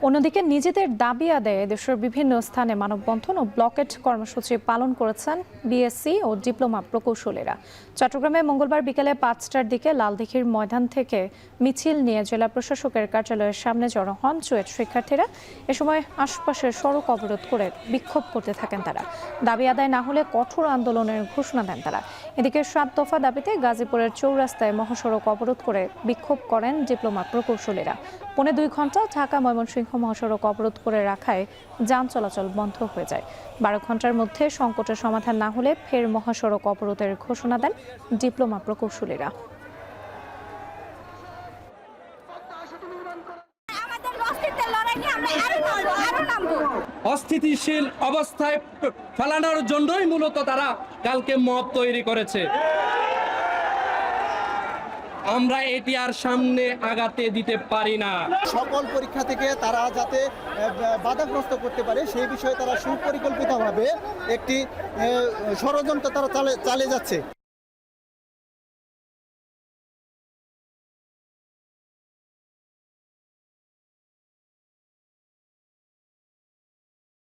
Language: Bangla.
অন্যদিকে নিজেদের দাবি আদায়ে দেশের বিভিন্ন স্থানে মানববন্ধন ও ব্লকেট কর্মসূচি পালন করেছেন বিএসসি ও ডিপ্লোমা প্রকৌশলীরা। চট্টগ্রামে মঙ্গলবার বিকেলে 5টার দিকে লালদিঘির ময়দান থেকে মিছিল নিয়ে জেলা প্রশাসকের কার্যালয়ের সামনে জড়ো হন চুয়েট শিক্ষার্থীরা। এ সময় আশপাশের সড়ক অবরোধ করে বিক্ষোভ করতে থাকেন তারা। দাবি আদায় না হলে কঠোর আন্দোলনের ঘোষণা দেন তারা। এদিকে 7 দফা দাবিতে গাজীপুরের চৌরাস্তায় মহাসড়ক অবরোধ করে বিক্ষোভ করেন ডিপ্লোমা প্রকৌশলীরা। 2.5 ঘন্টা ঢাকা ময়মনসিংহ মহাসড়ক অবরোধ করে রাখায় যান চলাচল বন্ধ হয়ে যায়। 12 ঘন্টার মধ্যে সংকটের সমাধান না হলে ফের মহাসড়ক অবরোধের ঘোষণা দেন ডিপ্লোমা প্রকৌশলীরা। অস্থিতিশীল অবস্থায় ফেলানোর জন্যই মূলত তারা কালকে মব তৈরি করেছে। আমরা এটি আর সামনে আগাতে দিতে পারি না। সকল পরীক্ষা থেকে তারা যাতে বাধাগ্রস্ত করতে পারে সেই বিষয়ে তারা সুপরিকল্পিতভাবে একটি ষড়যন্ত্র তারা চালিয়ে যাচ্ছে।